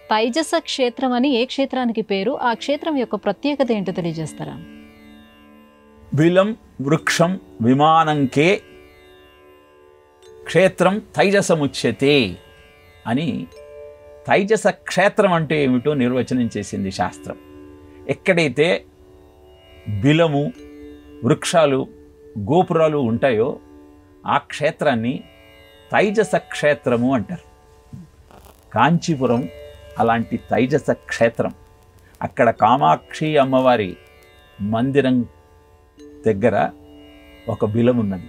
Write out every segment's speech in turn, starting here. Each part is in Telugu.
తైజస క్షేత్రం అని ఏ క్షేత్రానికి పేరు? ఆ క్షేత్రం యొక్క ప్రత్యేకత ఏంటో తెలియజేస్తారా? బిలం వృక్షం విమానంకే క్షేత్రం తైజసముచ్యతే అని తైజస క్షేత్రం అంటే ఏమిటో నిర్వచనం చేసింది శాస్త్రం. ఎక్కడైతే బిలము, వృక్షాలు, గోపురాలు ఉంటాయో ఆ క్షేత్రాన్ని తైజస క్షేత్రము అంటారు. కాంచీపురం అలాంటి తైజస క్షేత్రం. అక్కడ కామాక్షి అమ్మవారి మందిరం దగ్గర ఒక బిలం ఉన్నది.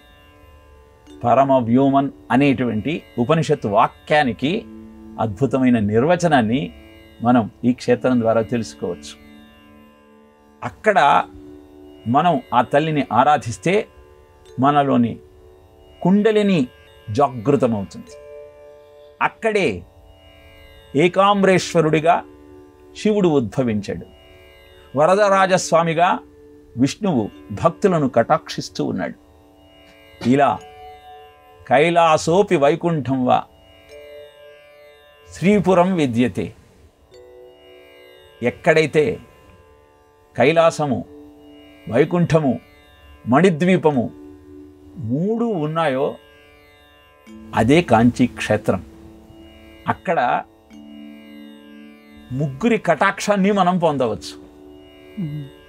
పరమ వ్యోమన్ అనేటువంటి ఉపనిషత్తు వాక్యానికి అద్భుతమైన నిర్వచనాన్ని మనం ఈ క్షేత్రం ద్వారా తెలుసుకోవచ్చు. అక్కడ మనం ఆ తల్లిని ఆరాధిస్తే మనలోని కుండలిని జాగృతమవుతుంది. అక్కడే ఏకాంబరేశ్వరుడిగా శివుడు ఉద్భవించాడు. వరదరాజస్వామిగా విష్ణువు భక్తులను కటాక్షిస్తూ ఉన్నాడు. ఇలా కైలాసోపి వైకుంఠం వా శ్రీపురం విద్యతే. ఎక్కడైతే కైలాసము, వైకుంఠము, మణిద్వీపము మూడు ఉన్నాయో అదే కాంచీ క్షేత్రం. అక్కడ ముగ్గురి కటాక్షాన్ని మనం పొందవచ్చు.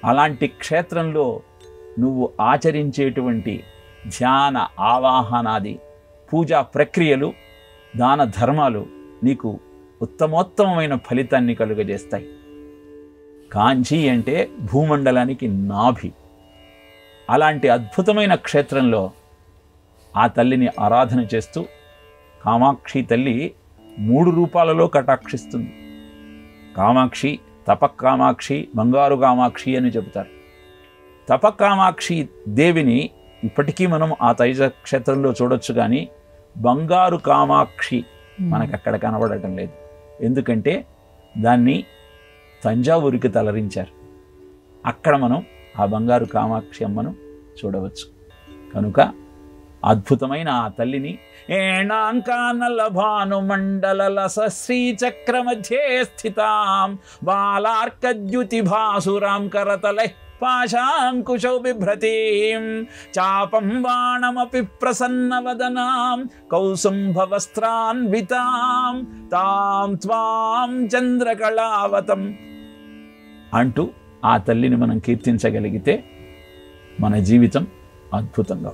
అలాంటి క్షేత్రంలో నువ్వు ఆచరించేటువంటి ధ్యాన, ఆవాహనాది పూజా ప్రక్రియలు, దాన ధర్మాలు నీకు ఉత్తమోత్తమైన ఫలితాన్ని కలుగజేస్తాయి. కాంచీ అంటే భూమండలానికి నాభి. అలాంటి అద్భుతమైన క్షేత్రంలో ఆ తల్లిని ఆరాధన చేస్తూ కామాక్షి తల్లి 3 రూపాలలో కటాక్షిస్తుంది. కామాక్షి, తపకామాక్షి, బంగారు కామాక్షి అని చెబుతారు. తపకామాక్షి దేవిని ఇప్పటికీ మనం ఆ తైజ క్షేత్రంలో చూడొచ్చు, కానీ బంగారు కామాక్షి మనకు అక్కడ కనబడటం లేదు. ఎందుకంటే దాన్ని తంజావూరికి తరలించారు. అక్కడ మనం ఆ బంగారు కామాక్షి అమ్మను చూడవచ్చు. కనుక అద్భుతమైన ఆ తల్లిని ఏణాంకానల భానుమండలలస శ్రీచక్ర మధ్యే స్థితాం బాలార్కద్యుతి భాసురాం కరతలై పాశాంకుశౌ బిభ్రతీం చాపం బాణమపి ప్రసన్నవదనాం కౌసుంభవస్త్రాన్వితాం తాం త్వాం చంద్రకళావతం అంటూ ఆ తల్లిని మనం కీర్తించగలిగితే మన జీవితం అద్భుతంగా